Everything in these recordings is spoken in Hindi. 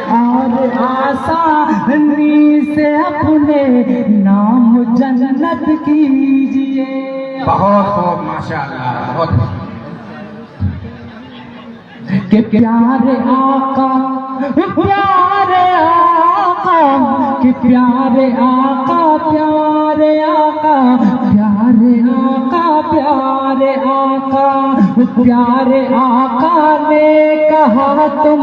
और आसानी से अपने नाम जन्नत कीजिए। बहुत खूब माशाअल्लाह, बहुत कि प्यारे आका कि प्यारे आका प्यारे आका प्यारे आका ने कहा तुम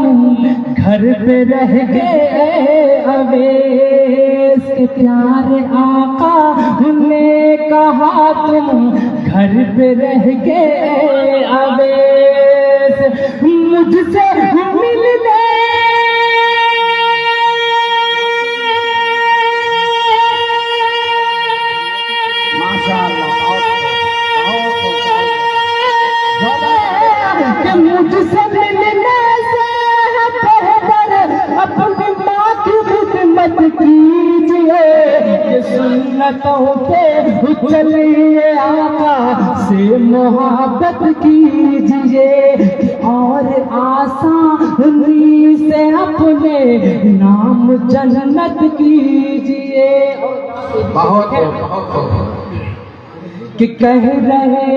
घर पे रह गए अवेश। के प्यारे आका ने कहा तुम घर पे रह गए अवेश। मुझसे मिलने मुझसे मिलने से बेहतर अपनी माँ की खिदमत कीजिए। ये सुन्नतों पे चलिए आका से मोहब्बत कीजिए और आसानी से अपने नाम जन्नत कीजिए। बहुत बहुत कि कह रहे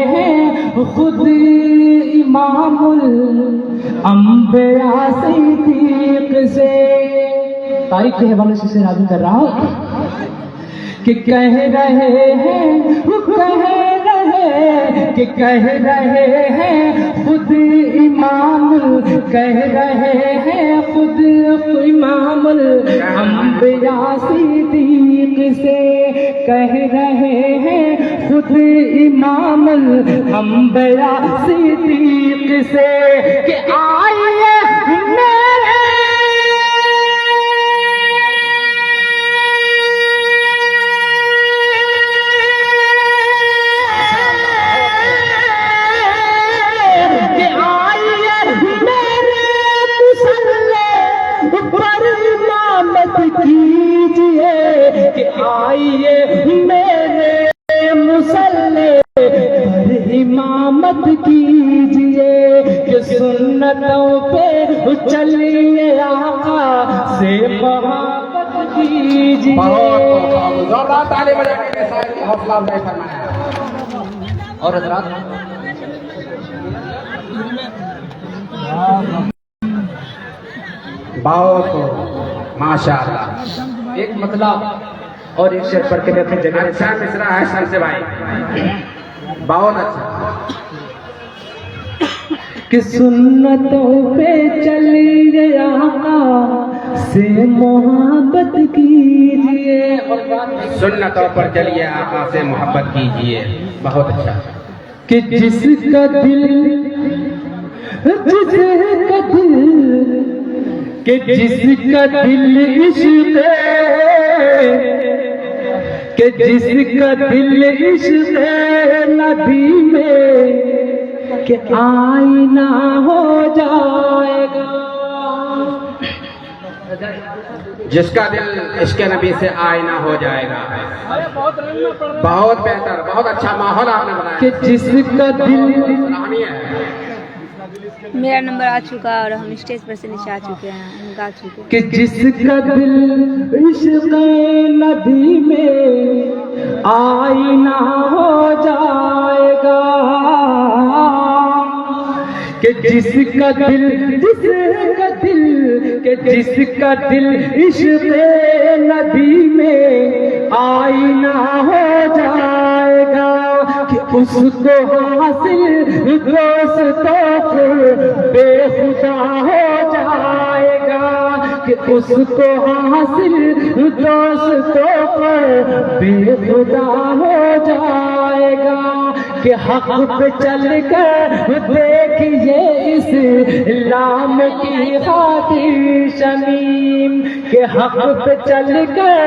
हैं खुद इमामुल अंबिया सिद्दीक से तारीख के हवाले से राजी कर रहा हूँ कि कह रहे हैं खुद इमामुल कह रहे हैं खुद इमामुल अंबिया सिद्दीक से कह रहे हैं खुद इमामुल अंबिया सिद्दीक से कि आइए मेरे कीजिए कि आइए मेरे मुसल्ले पर इमामत कीजिए कि सुन्नतों पे चलिए आका से मोहब्बत कीजिए। जोरदार ताली बजाने के साथ हौसला अफजाई फरमाया। और हज़रात बहुत माशाअल्लाह, एक मतलब और एक शेर पढ़ के मैं अपनी जगह अच्छा मिसरा है सर से भाई, बहुत अच्छा। कि सुन्नतों पे चलिए आका से मोहब्बत कीजिए और सुन्नतों पर चलिए आका से मोहब्बत कीजिए। बहुत अच्छा। कि जिसका दिल इश्क़ कि जिसका दिल इश्क़ नबी में कि आईना हो जाएगा। जिसका दिल इश्क़ नबी से आईना हो जाएगा। बहुत बेहतर, बहुत अच्छा माहौल आपने बनाया कि जिसका दिल सराहनीय है। मेरा नंबर आ चुका और हम स्टेज पर से नीचे आ चुके हैं, हम गा चुके हैं। कि जिसका दिल इश्क़ नबी में आईना हो जाएगा। कि जिसका दिल इश्क़ नबी में आईना हो जाएगा। कि उसको हासिल दोस्तों को बेखुदा हो जाएगा। कि उसको हासिल दोस्तों को बेखुदा हो जाएगा। कि हक पे चल कर देखिए इस्लाम की खातिर शमीम। के हक पे चल कर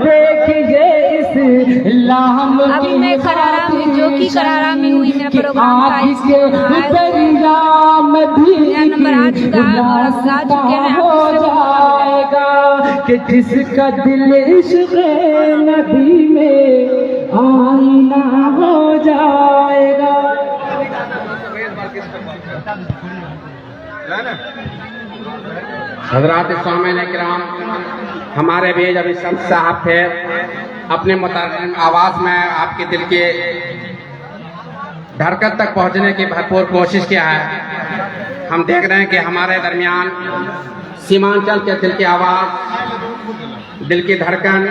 देखिए इस्लाम अभी मैं करारा में जो कि करारा में हुई मेरा प्रोग्राम था, इसमें मेरा नंबर आ चुका है और अब गा चुके हैं। हो जाएगा कि जिसका दिल इश्क़ नबी में आईना हो जाएगा। हजरात स्वामीन किराम, हमारे बीच अभी शम्स साहब थे, अपने मुतरन्निम आवाज में आपके दिल के धड़कन तक पहुंचने की भरपूर कोशिश किया है। हम देख रहे हैं कि हमारे दरमियान सीमांचल के दिल की आवाज, दिल की धड़कन,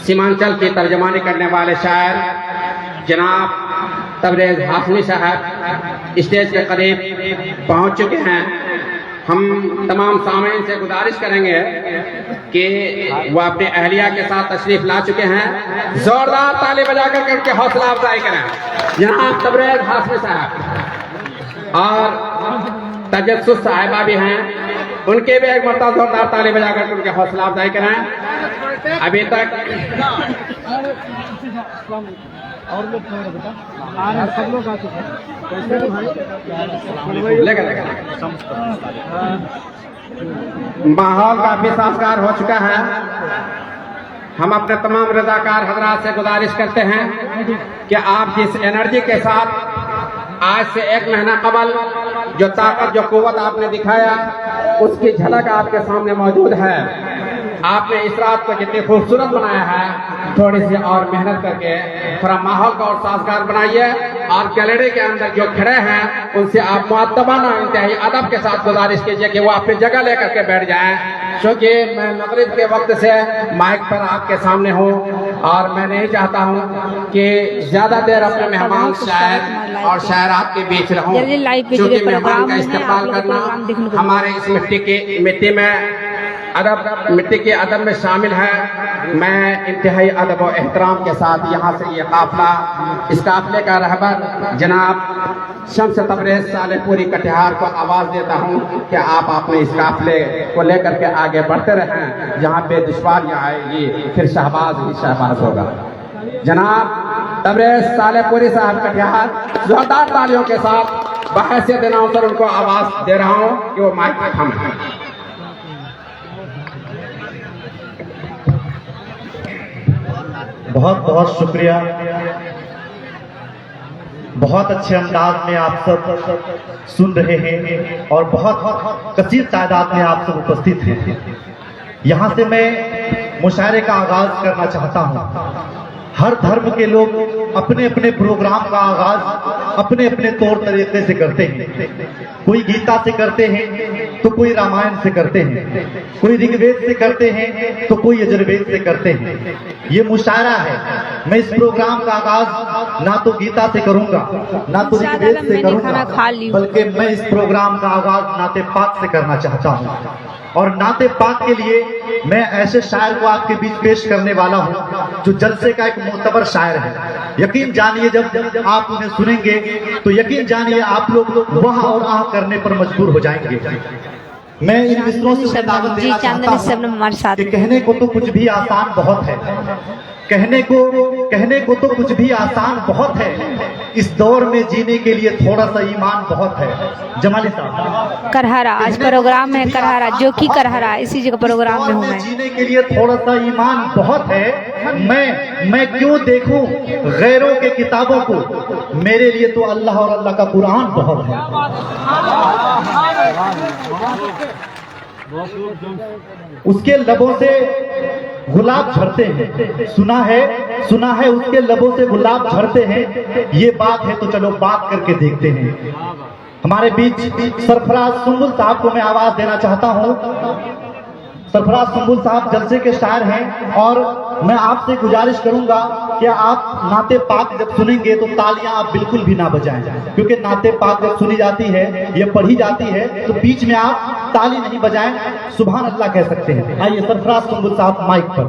सीमांचल की तर्जमानी करने वाले शायर जनाब तबरेज हाशमी साहब स्टेज के करीब पहुंच चुके हैं। हम तमाम सामीन से गुजारिश करेंगे कि वो अपने अहलिया के साथ तशरीफ ला चुके हैं। जोरदार ताली बजाकर करके हौसला अफजाई करें जनाब तबरेज हाशमी साहब। और तजस्सुस साहिबा भी हैं, उनके भी एक मरतबा जोरदार ताली बजाकर उनके हौसला अफजाई करें। अभी तक और लोग सब लोग आ चुके माहौल काफी साजगार हो चुका है। हम अपने तमाम रजाकार हजरात से गुजारिश करते हैं कि आप जिस एनर्जी के साथ आज से 1 महीना कबल जो ताकत, जो कुव्वत आपने दिखाया, उसकी झलक आपके सामने मौजूद है। आपने इस रात को जितनी खूबसूरत बनाया है, थोड़ी सी और मेहनत करके थोड़ा माहौल को और साजगार बनाइए। और गैलरी के अंदर जो खड़े हैं उनसे आप मुअद्दबाना इंतहाई अदब के साथ गुजारिश कीजिए कि वो अपनी जगह लेकर के बैठ जाएं, क्योंकि मैं मगरिब के वक्त से माइक पर आपके सामने हूँ और मैं नहीं चाहता हूँ कि ज्यादा देर अपने मेहमान शायर और शायरात के बीच रहूं, क्योंकि मेहमान का इस्तेमाल करना हमारे इस मिट्टी में अदब, मिट्टी के अदब में शामिल है। मैं इंतहाई अदब और एहतराम के साथ यहाँ से ये काफला, इस काफले का रहबर जनाब शम्स तबरेज सालेपुरी कटिहार को आवाज़ देता हूँ कि आप अपने इस काफले को लेकर के आगे बढ़ते रहें। जहाँ पे दुश्वारियाँ आएगी फिर शहबाज ही शहबाज होगा। जनाब तबरेज सालेपुरी साहब कटिहार, जोरदार तालियों के साथ बहैसियत अनाउंसर उनको आवाज़ दे रहा हूँ कि वो माइक पे थमें। बहुत बहुत शुक्रिया। बहुत अच्छे अंदाज में आप सब सुन रहे हैं और बहुत कसीर तादाद में आप सब उपस्थित हैं। यहाँ से मैं मुशायरे का आगाज करना चाहता हूँ। हर धर्म के लोग अपने अपने प्रोग्राम का आगाज अपने अपने तौर तरीके से करते हैं। कोई गीता से करते हैं तो कोई रामायण से करते हैं, कोई ऋग्वेद से करते हैं तो कोई यजुर्वेद से करते हैं। ये मुशायरा है। मैं इस प्रोग्राम का आगाज ना तो गीता से करूंगा ना तो ऋग्वेद से करूंगा, बल्कि मैं इस प्रोग्राम का आगाज नाते पाक से करना चाहता हूँ। और नाते पाक के लिए मैं ऐसे शायर को आपके बीच पेश करने वाला हूँ जो जलसे का एक मोतबर शायर है। यकीन जानिए जब आप उन्हें सुनेंगे तो यकीन जानिए आप लोग वाह और आह करने पर मजबूर हो जाएंगे। मैं इन मित्रों से दावत देना चाहता हूँ कि कहने को तो कुछ भी आसान बहुत है, कहने को तो कुछ भी आसान बहुत है। इस दौर में जीने के लिए थोड़ा सा ईमान बहुत है। जमाली साहब करहरा, आज प्रोग्राम है करहरा, जो कि करहरा इसी जगह प्रोग्राम में हूँ मैं। जीने के लिए थोड़ा सा ईमान बहुत है। मैं क्यों देखूं गैरों के किताबों को, मेरे लिए तो अल्लाह और अल्लाह का कुरान बहुत है। उसके लबों से गुलाब झड़ते हैं, सुना है उसके लबों से गुलाब झड़ते हैं। ये बात है तो चलो बात करके देखते हैं। हमारे बीच सरफराज सुंबुल साहब को मैं आवाज देना चाहता हूँ। सरफराज सुंबुल साहब जलसे के शायर हैं और मैं आपसे गुजारिश करूंगा कि आप नाते पाक जब सुनेंगे तो तालियां आप बिल्कुल भी ना बजाएं, क्योंकि नाते पाक जब सुनी जाती है या पढ़ी जाती है तो बीच में आप ताली नहीं बजाएं, सुभान अल्लाह कह सकते हैं। आइए सरफराज सुंबुल साहब माइक पर।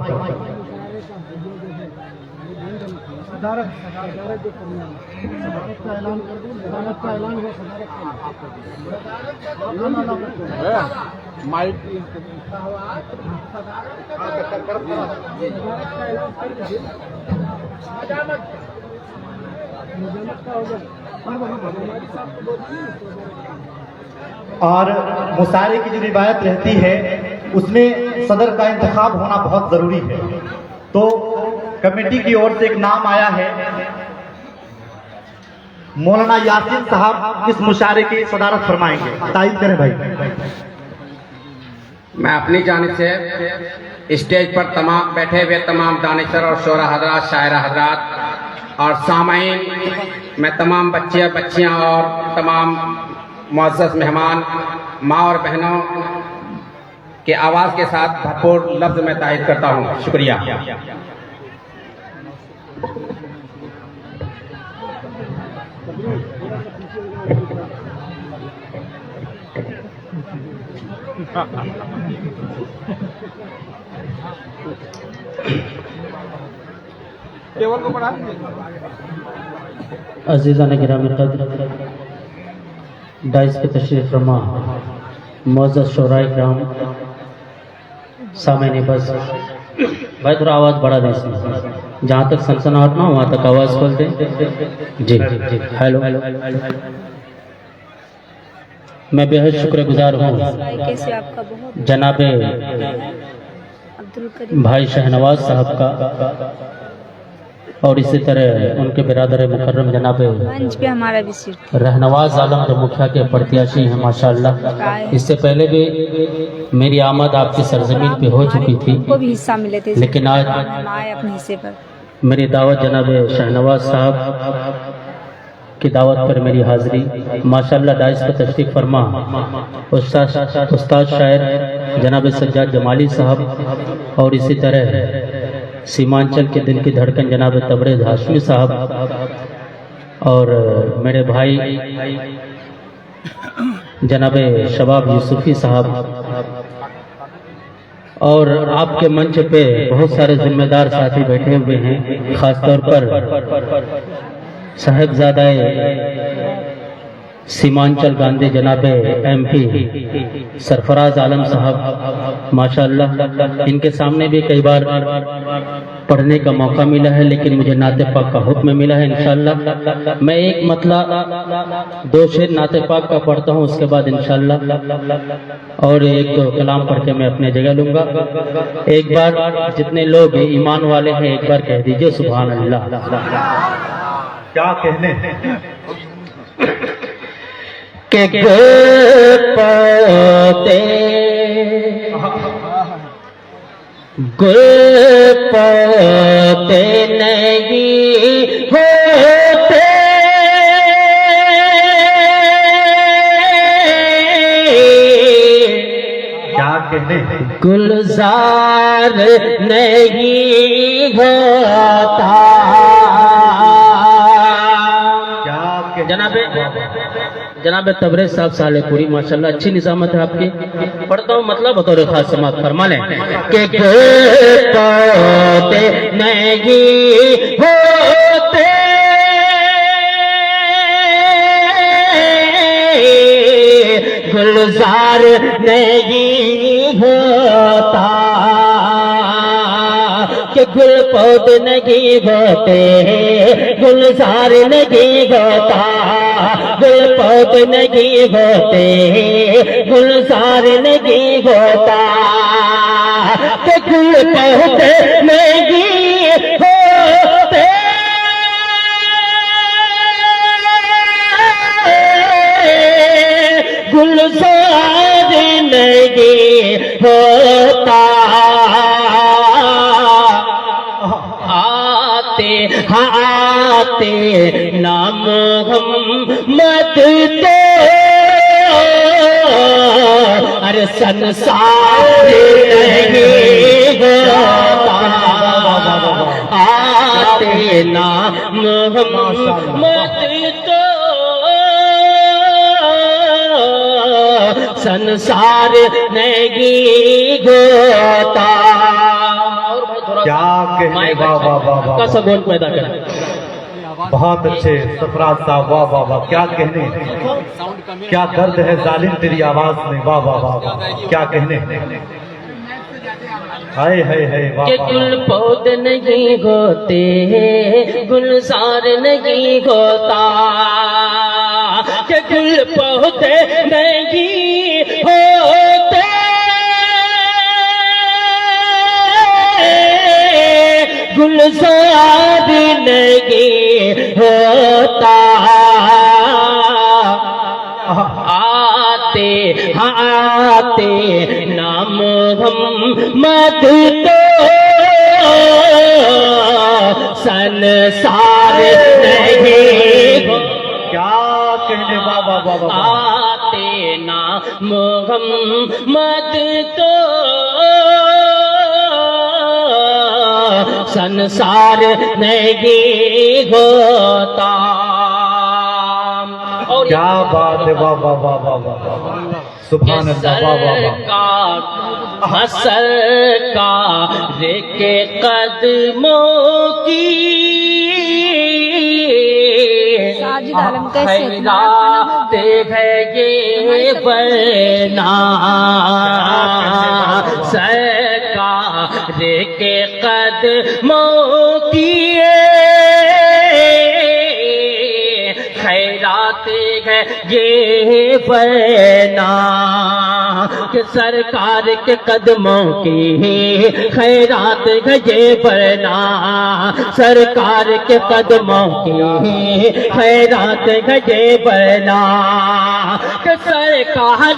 और मुशायरे की जो रिवायत रहती है उसमें सदर का इंतखाब होना बहुत जरूरी है। तो कमेटी की ओर से एक नाम आया है मौलाना यासीन साहब इस मुशायरे की सदारत फरमाएंगे। तारीफ करें भाई। मैं अपनी जानिब से स्टेज पर तमाम बैठे हुए तमाम दानिशर और शोरा हजरात, शायरा हजरात और सामाईन, मैं तमाम बच्चे बच्चियां और तमाम मुअज़्ज़ज़ मेहमान, माँ और बहनों के आवाज़ के साथ भरपूर लफ्ज़ में तारीफ करता हूँ। शुक्रिया। अज़ीज़ान गिरामी क़द्र, डाइस पे तशरीफ़ फरमा मुअज़्ज़ज़ शोराए किराम, सामईन बस भाई थोड़ा आवाज़ बढ़ा दें इसमें, जहाँ तक सनसनाहट ना हो वहाँ तक आवाज़ खोल दें। जी हेलो, मैं बेहद शुक्रगुजार हूँ कैसे आपका बहुत जनाबे अब्दुल करीम भाई शहनवाज साहब का और इसी तरह उनके बिरादर मुकर्रम जनाबे मंच पे हमारा भी सिर रहनवाज आलम जो मुखिया के प्रत्याशी हैं माशाअल्लाह। इससे पहले भी मेरी आमद आपकी सरजमीन पे हो चुकी थी, को भी हिस्सा मिले थे, लेकिन आज हम आए अपने हिस्से पर। मेरी दावत जनाबे शहनवाज साहब की दावत पर मेरी हाजिरी माशाअल्लाह। डाइस पर तशरीफ फरमा उस्ताद शायर जनाब सज्जाद जमाली साहब और इसी तरह सीमांचल के दिल की धड़कन जनाब तबरेज हाशमी साहब और मेरे भाई जनाब शबाब यूसुफी साहब और आपके मंच पे बहुत सारे जिम्मेदार साथी बैठे हुए हैं, खासतौर पर साहिबजादा सीमांचल गांधी जनाबे MP सरफराज आलम साहब माशाअल्लाह। इनके सामने भी कई बार पढ़ने का मौका मिला है, लेकिन मुझे नाते पाक का हुक्म मिला है। इंशाअल्लाह मैं एक मतला 2 शेर नाते पाक का पढ़ता हूँ, उसके बाद इंशाअल्लाह और 1-2 कलाम पढ़ के मैं अपने जगह लूंगा। एक बार जितने लोग ईमान वाले हैं एक बार कह दीजिए सुभान अल्लाह। क्या कहने के गुल पौधे नहीं होते, क्या कहने गुलजार नहीं होता। जनाब तबरेज साहब सालेपुरी माशाल्लाह अच्छी निजामत है आपकी। पढ़ता हूँ मतलब बतौर खास समात फरमा लें कि पौधे नहीं होते गुलजार नहीं होता, कि गुल पौधे नहीं होते गुलजार नहीं होता, गुल पौधे नहीं होते गुलजार नहीं होता, कि गुल पौधे नहीं होते गुलजार नहीं होता। आते नाम हम मत तो अरे संसार नहीं होता, आते नाम हम मत तो संसार नहीं होता। क्या कहने, वाह वाह वाह वाह, का बोल पैदा कर। बहुत अच्छे सरफराज साहब, वाह वाह वाह, क्या कहने, क्या दर्द है जालिम तेरी आवाज में, वाह वाह वाह वाह, क्या कहने, हाय हाय हाय, वाह कि वाह गुल पौधे नहीं होते गुलजार नहीं होता, कि गुल पौधे नहीं होते गुलजार नहीं होता, आते नाम मोहम्मद तो संसार नहीं। क्या कहने बाबा बाबा आते नाम मोहम्मद तो संसार नहीं होता। और क्या बात है बाबा बाबा बाबा सुभान अल्लाह बाबा हसर का के कदमों की साजिद आलम कैसे खैरात है ये बना सरकार के कदमों की खैरात है ये बना कि सरकार के कदमों की खैरात है ये बना सरकार के कदमों की खैरात है ये बना कि सरकार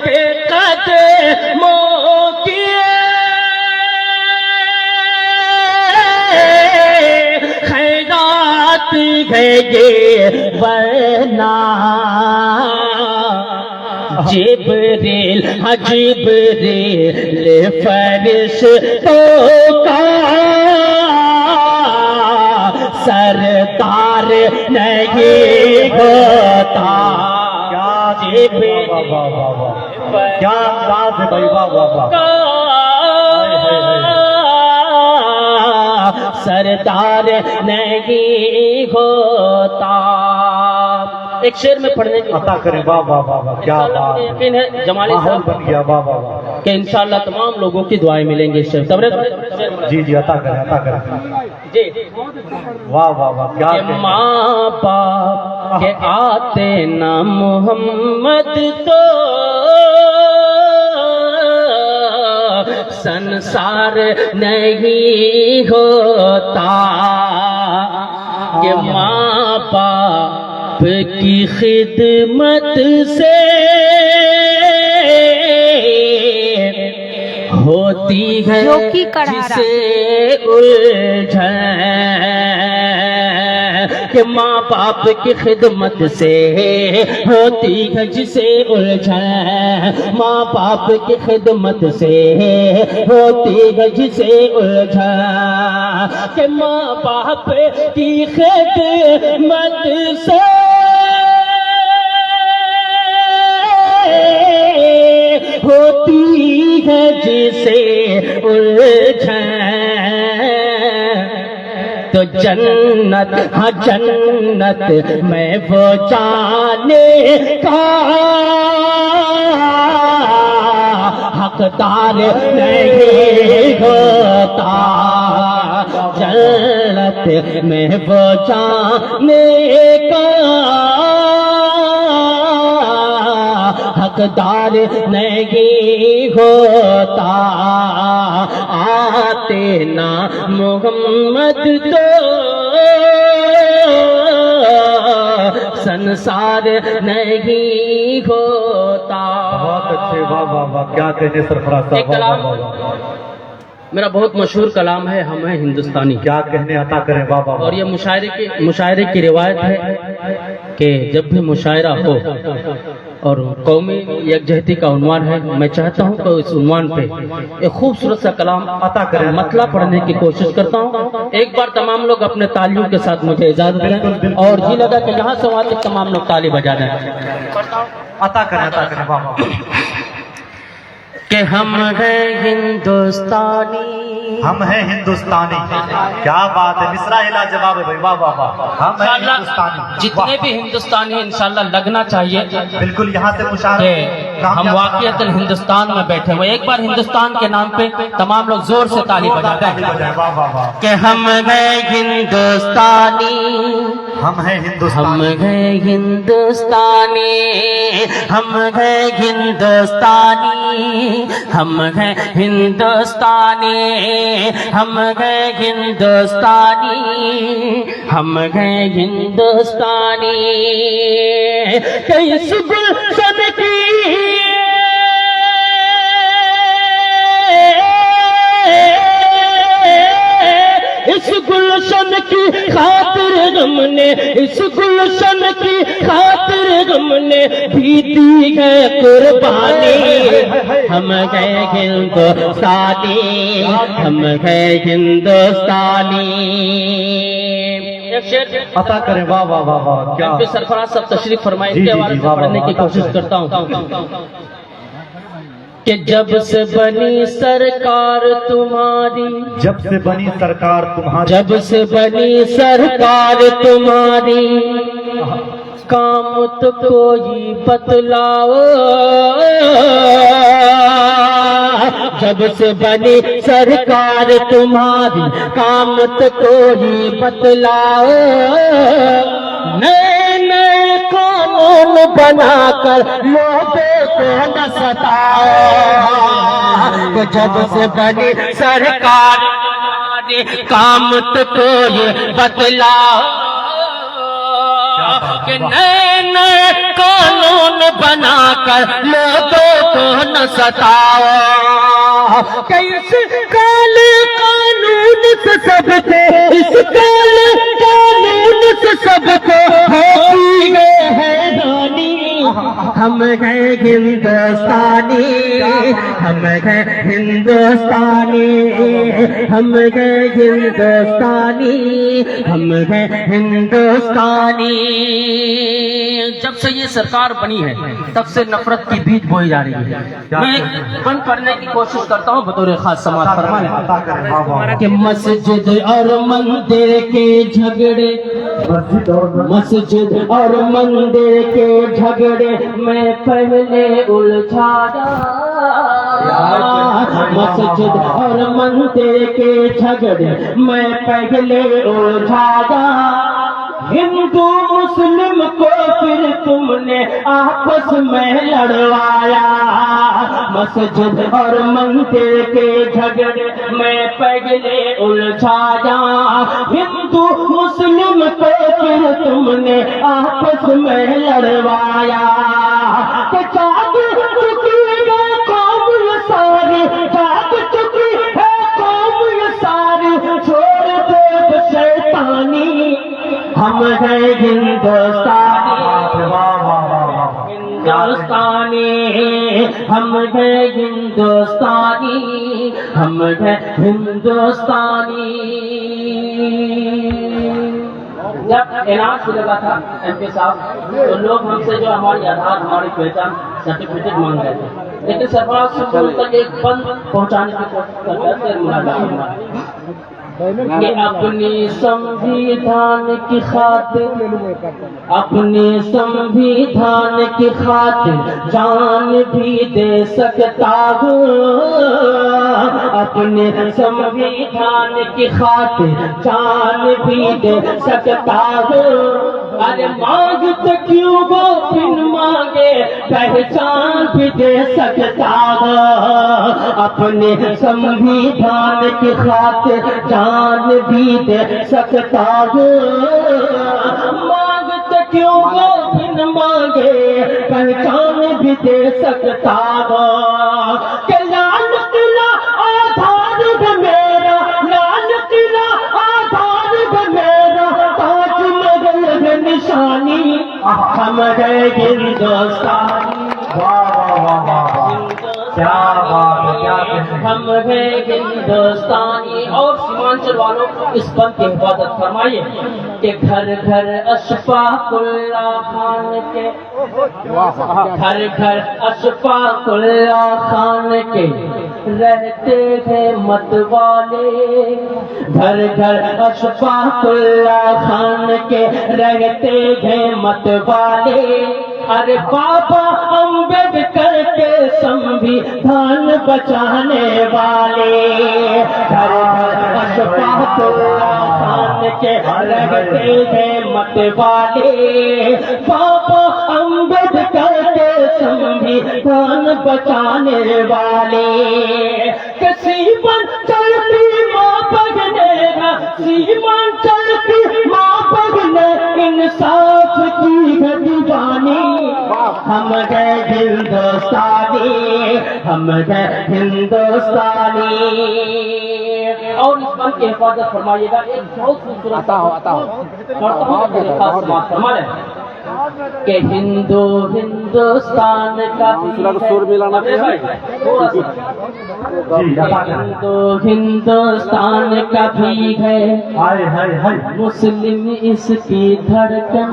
के कदमों की खैरात है ये बना जिब्रील जिब्रील फरिश्तों का सरदार नहीं होता। क्या बाबा बाबा क्या अंदाज है भाई बाबा बाबा सरदार नहीं होता। एक शेर में पढ़ने की अता करें बाबा बाबा क्या बात है। यकीन है जमाली माहौल साहब बन गया बाबा बाबा कि इंशाअल्लाह तमाम लोगों की दुआएं मिलेंगी इस शेर तबरे जी जी अता करें जी वाह वाह वाह क्या के कहने। माँ बाप के आते न मोहम्मद तो संसार नहीं होता। के माँ बाप की खिदमत से होती है जो कि कढ़ारा। जिसे उलझन कि माँ बाप की खिदमत से होती है जिसे उलझन माँ बाप की खिदमत से होती है जिसे उलझन कि माँ बाप की खिदमत से होती है जिसे उलझन तो जन्नत हाँ जन्नत में वो जाने का हकदार नहीं होता। जन्नत में वो जाने का हकदार नहीं होता। आते ना मोहम्मद तो संसार नहीं होता। बहुत अच्छे वाह वाह वाह क्या कहने सरफराज एक साहब वाह, कलाम वाह, वाह, वाह। मेरा बहुत मशहूर कलाम है हम हैं हिंदुस्तानी क्या कहने अता करें वाह वाह वाह। और ये मुशायरे की रिवायत है कि जब भी मुशायरा हो और कौमी यकजहती का उन्वान है मैं चाहता हूँ कि इस उन्वान पे एक खूबसूरत सा कलाम अता करें मतला पढ़ने की कोशिश करता हूँ। एक बार तमाम लोग अपने तालियों के साथ मुझे इजाजत दें और जी लगा कि यहाँ से वहाँ तक तमाम लोग ताली बजा दें अता करें वाह वाह। कि हम हैं हिंदुस्तानी हम हैं हिंदुस्तानी क्या बात है मिसरा हिला जवाब है भाई वाह वाह वाह। हम हैं हिंदुस्तानी जितने भी हिंदुस्तानी इंशाल्लाह लगना चाहिए बिल्कुल यहाँ से कि मुशाहिदा हम वाकईतन हिंदुस्तान में बैठे हुए। एक बार हिंदुस्तान के नाम पे तमाम लोग जोर से ताली बजाते हैं वाह वाह वाह। कि हम हैं हिंदुस्तानी हम हैं हिंदुस्तानी हम हैं हिंदुस्तानी हम हैं हिंदुस्तानी हम हैं हिंदुस्तानी हम हैं हिंदुस्तानी हम हैं हिंदुस्तानी इस गुलशन की की खातिर हमने, इस गुलशन की खातिर हमने भी दी है कुर्बानी। हम गए हिंदुस्तानी, हम गए हिंदुस्तानी। एक शेर अता करें। वाह वाह वाह वाह, क्या एमपी सरफराज सब तशरीफ फरमाए, जी, इसके जी, हवाले जी, से वाह, पढ़ने वाह, की वाह, कोशिश वाह। करता हूँ कि जब से बनी सरकार तुम्हारी, जब से बनी सरकार तुम्हारी, जब से बनी सरकार तुम्हारी, काम तो कोई बतलाओ। जब से बनी सरकार तुम्हारी, काम तो कोई बतलाओ। नए नए कानून बनाकर लोगों को न सताओ। जब से बनी सरकार तुम्हारी, काम तो कोई बतलाओ। कि नए नए कानून बनाकर लोगों को न सताओ। कैसे काले कानून से सबको, इस काले कानून से सबको होती है रानी। हम गए हिंदुस्तानी, हम गए हिंदुस्तानी, हम गए हिंदुस्तानी, हम गए हिंदुस्तानी। जब से ये सरकार बनी है तब से नफरत की बीज बोई जा रही है। मैं बंद करने की कोशिश करता हूँ बतौर खास समाज फरमाने अता करें। वाह वाह, कि मस्जिद और मंदिर के झगड़े, मस्जिद और मंदिर के झगड़े में पहले उलझाया। मस्जिद और मंदिर के झगड़े में पहले उलझाया। हिंदू मुस्लिम को फिर तुमने आपस में लड़वाया। मस्जिद और मंदिर के झगड़े में पहले उलझाया। हिंदू मुस्लिम को फिर तुमने आपस में लड़वाया। कि जाग चुकी है कौम ये सारी, जाग चुकी है कौम ये सारी, छोड़ दे शैतानी। हम गए हिंदुस्तानी, हिंदुस्तानी, हम गए हिंदुस्तानी, हम गए हिंदुस्तानी। जब ऐलान से लगा था एमपी साहब, तो लोग हमसे जो हमारी आधार, हमारी पहचान सर्टिफिकेट मांग रहे थे, लेकिन सरफराज से तक एक बंद पहुंचाने की कोशिश कर रहे थे। कि अपनी संविधान की खातिर, अपने संविधान की खातिर जान भी दे सकता हूँ। अपने संविधान की खातिर जान भी दे सकता हूँ। अरे मांगते क्यों वो बिन मांगे पहचान भी दे सकता हूँ। अपने संविधान की खातिर जान भी दे सकता हूँ। मांगते क्यों वो बिन मांगे पहचान भी दे सकता हूँ। कि लाल किला आधार है मेरा, लाल किला आधार है मेरा, ताजमहल है निशानी। हम गए हिंदुस्तानी, क्या बात है, क्या हम हैं हिंदुस्तानी। और सीमांचल वालों इस बंद की हिफाजत फरमाइए कि घर घर अशफाकुल्ला खान के, घर घर अशफाकुल्ला खान के रहते हैं मतवाले। घर घर अशफाकुल्ला खान के रहते हैं मतवाले। अरे बाबा अम्बेडकर के संविधान बचाने वाले। घर घर अशफाकुल्ला खान के रहते हैं मतवाले। बाबा अम्बेडकर के संविधान बचाने वाले। सीमन चलती माँ बगनेगा, सीमन चलती माँ बगने, इंसाफ की है दीवानी। हम गए हिंदुस्तानी, हम गए हिंदुस्तानी। और इस बन की हिफाजत फरमाइएगा। एक बहुत खूबसूरत आता हो फरमा के हिंदुस्तान का सुर मिलाना हिंदुस्तान का भी है मुस्लिम इसकी धड़कन।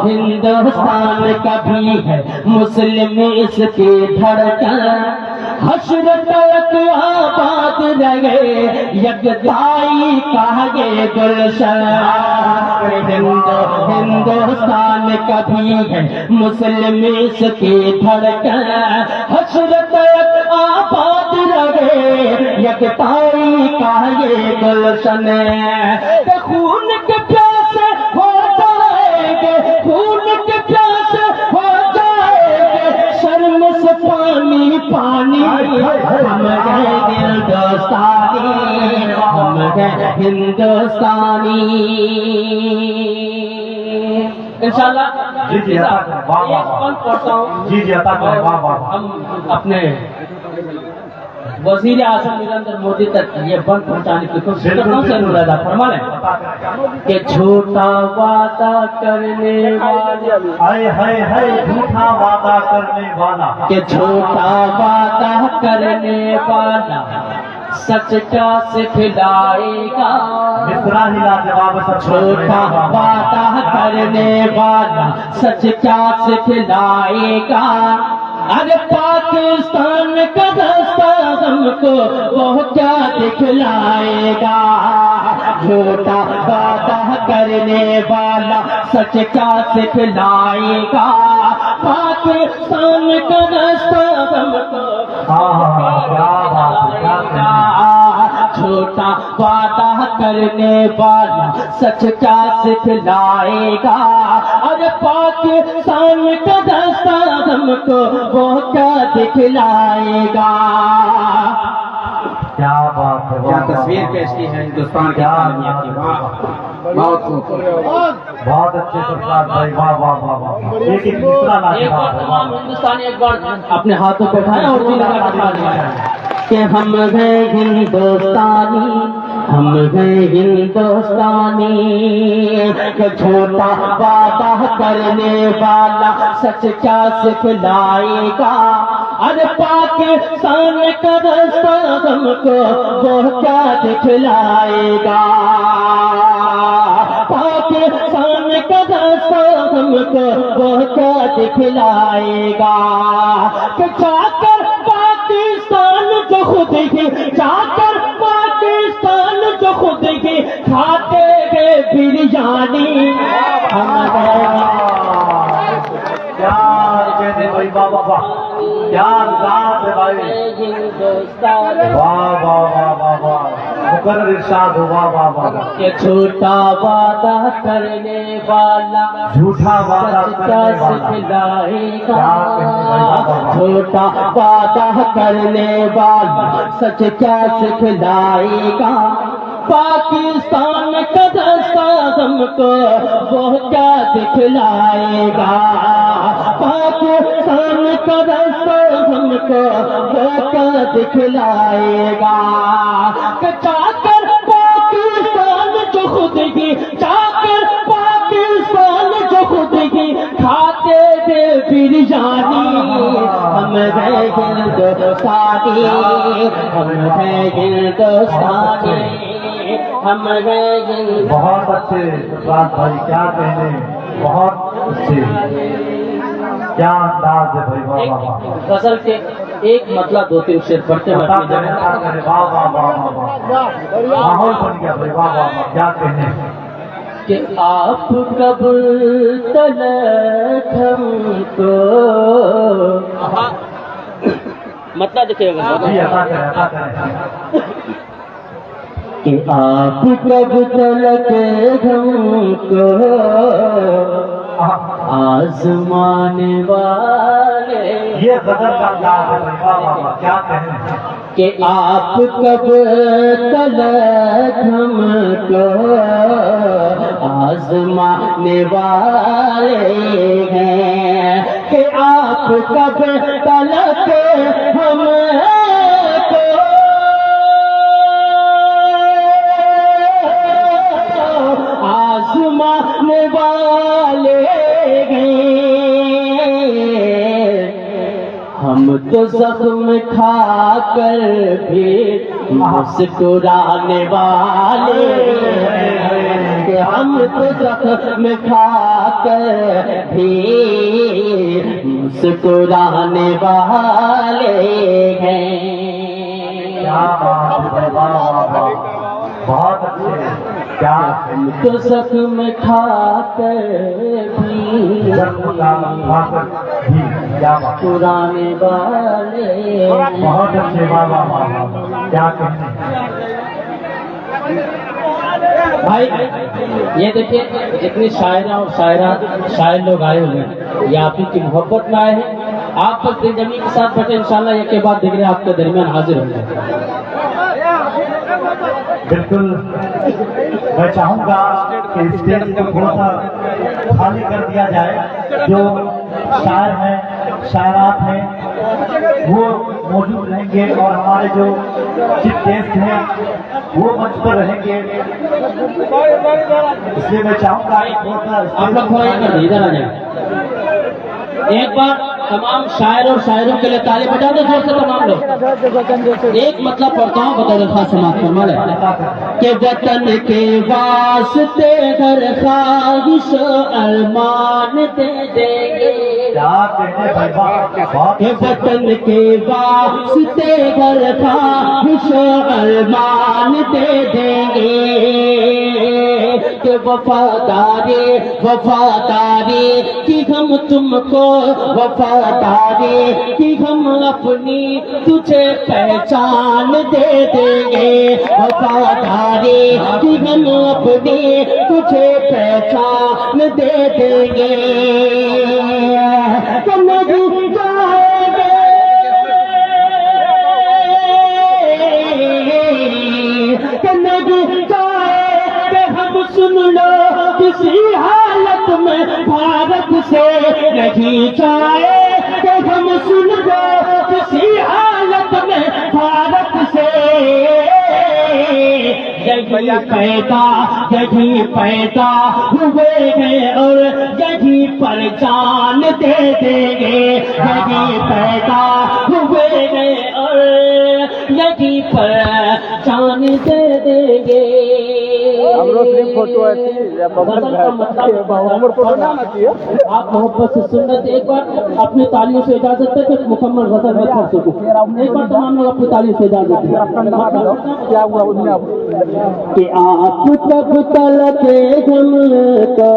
हिंदुस्तान का भी है मुस्लिम इसकी धड़कन। हश्र तक आबाद रहे यकताई का ये गुलशन। हिंदुस्तान का भी है मुस्लिम इसकी धड़कन। हश्र तक आबाद रहे यकताई का ये गुलशन। खून के प्यासे हो जाएंगे, खून के प्यासे हो जाएंगे, शर्म से पानी पानी। हम गए हिंदुस्तानी, हम गए हिंदुस्तानी। इंशाल्लाह जी जी एक बंद पढ़ता हूँ। जी जी हम अपने वजीर आजम नरेंद्र मोदी तक ये बंद पहुंचाने की कोशिश करता हूँ। जरूर अदा फरमा लें कि झूठा वादा करने वाला, हाय झूठा वादा करने वाला, कि झूठा वादा करने वाला सच का सिखलाएगा। मिश्रा ही लाजवाब सब झूठा वादा करने वाला सच क्या सिखलाएगा। अरे पाकिस्तान का रास्ता हमको वो क्या दिखलाएगा। झूठा वादा करने वाला सच क्या सिखलाएगा। पाकिस्तान का रास्ता हमको झूठा वादा करने वाला सच क्या सिखलाएगा। अरे पाकिस्तान का रास्ता हमको वो क्या दिखलाएगा। क्या बात है, क्या तस्वीर पेश की है हिंदुस्तान की कामयाबी की। वाह, बहुत खूबसूरत। बहुत अच्छे सरकार भाई, वाह वाह वाह वाह। एक मिश्रा एक बार लाजवाब। तमाम हिंदुस्तानी एक बार अपने हाथों को उठाएं और दिल लगा दिखा दिया कि हम हैं हिंदुस्तानी, हम हैं हिंदुस्तानी। कि झूठा वादा करने वाला सच क्या सिखलाएगा। अरे पाकिस्तान का रास्ता हमको वो क्या दिखलाएगा। पाकिस्तान का रास्ता हमको वो क्या दिखलाएगा। कि जाकर पाकिस्तान जो खुद ही, जाकर पाकिस्तान जो खुद ही खाते गए बिरयानी। हम क्या कहते भाई, वाह वाह वाह, क्या अंदाज है भाई, हिंदुस्तान वाह वाह वाह वाह वाह, मुकर्रर इरशाद हो, वाह वाह वाह। के झूठा वादा करने वाला झूठा वादा सच क्या करने वाला, सिखलाएगा। क्या कहते भाई, वाह वाह वाह। झूठा वादा करने वाला सच क्या सिखलाएगा। पाकिस्तान का रास्ता हमको वो क्या दिखलाएगा। पाकिस्तान का रास्ता हमको वो क्या दिखलाएगा। कि जाकर पाकिस्तान जो खुद ही, जाकर पाकिस्तान जो खुद ही खाते थे बिरयानी। हम हैं हिंदुस्तानी, हम हैं हिंदुस्तानी, हम हैं हिंदुस्तानी। बहुत अच्छे सरकार भाई, क्या कहने, बहुत अच्छे, क्या अंदाज है भाई, वाह वाह वाह। गजल के एक मतलब 2-3 शेर पढ़ते हुए पता करें, पता करें, वाह वाह वाह वाह वाह, माहौल बन गया भाई, वाह वाह वाह, क्या कहने। कि आप कब तलक हमको, मतलब देखिएगा जी अता करें, अता करें। कि आप कब तलक हमको आजमाने वाले। ये गजल का अंदाज है भाई, वाह वाह वाह, क्या कहने। कि आप कब तलक हमको आजमाने वाले हैं। कि आप कब तलक हमको वाले हैं, हम तो जख्म खाकर भी मुस्कुराने वाले हैं, हम तो जख्म खाकर भी मुस्कुराने वाले हैं। बहुत अच्छे, क्या हम तो जख्म खाकर भी मुस्कुराने वाले हैं। बहुत अच्छे, वाह वाह वाह, क्या कहने। भाई ये देखिए जितने शायरा और शायर लोग आए हुए हैं, ये आप ही की मोहब्बत में आए हैं। आप पर दिल जमी के साथ बैठे, इंशाल्लाह एक के बाद डिग्री आपके दरमियान हाजिर होंगे। बिल्कुल, मैं चाहूंगा कि स्टेज को थोड़ा सा खाली कर दिया जाए। जो शायर हैं, शायरात हैं, वो मौजूद रहेंगे और हमारे जो चीफ गेस्ट हैं वो मंच पर रहेंगे। इसलिए मैं चाहूंगा आप लोग थोड़ा इधर आ जाए। एक बार तमाम शायर और शायरों के लिए ताली बजा दो जोर से तमाम लोग। एक मतलब पढ़ता हूँ, बतौर खास समाज फरमा ले कि वतन के वास्ते हर ख्वाहिश अरमान दे देंगे, के वतन के वास्ते हर ख्वाहिश अरमान दे देंगे, कि वफादारी वफादारी कि हम तुमको वफादारी कि हम अपनी तुझे पहचान दे देंगे, वफादारी कि हम अपनी तुझे पहचान दे देंगे। तो नहीं जाएंगे तो नहीं जाएंगे हम, सुन लो किसी हालत में भारत से नहीं जाए, तो हम सुन लो किसी हालत में भारत से। यही पैदा हुए हैं और यही पर जान दे देंगे, यही पैदा हुए हैं और यही पर जान दे देंगे। आप मोहब्बत से सुन्नत एक बार अपनी तालियों से इजाजत है कि मुकम्मल गजल में पढ़ सकूं। एक बार तमाम लोग अपनी तालियों से इजाजत क्या हुआ कि आप कब तलक हमको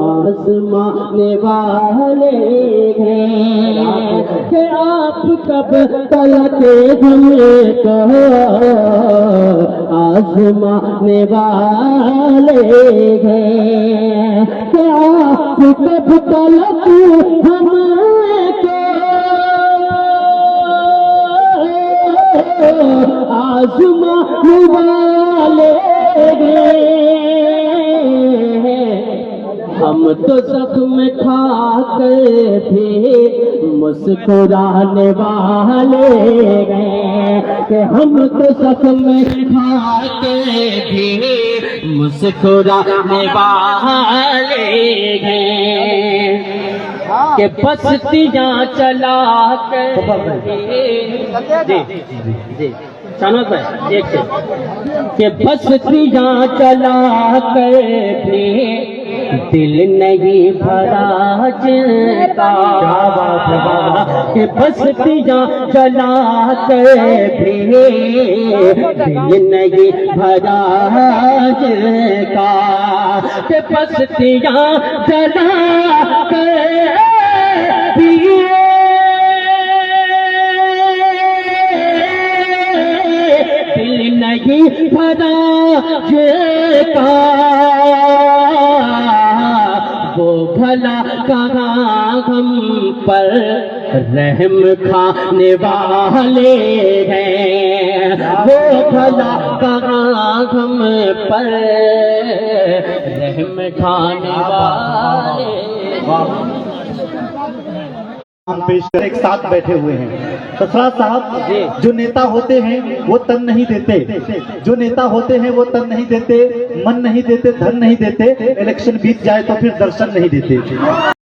आज़माने वाले हैं, कि आप कब तलक हमको आज़माने वाले हैं, कि आप कब तलक हमको आज़माने वाले हैं। हम तो जख्म खाकर भी मुस्कुराने वाले हैं, कि हम तो जख्म खाकर भी मुस्कुराने वाले हैं, कि बस्तियाँ चला कर जी चानक भाई एक के बस्तियाँ चला कर भी दिल नहीं भरा जिनका, कि बस्तियाँ चला कर भी दिल नहीं भरा जिनका, कि बस्तियाँ चला कर भी दिल नहीं भरा जिनका, वो भला कहाँ हम पर रहम खाने वाले हैं, वो भला कहाँ हम पर रहम खाने वाले। सलाम पेश कर एक साथ बैठे हुए हैं। सरफराज साहब, जो नेता होते हैं वो तन नहीं देते, जो नेता होते हैं वो तन नहीं देते, मन नहीं देते, धन नहीं देते, इलेक्शन बीत जाए तो फिर दर्शन नहीं देते।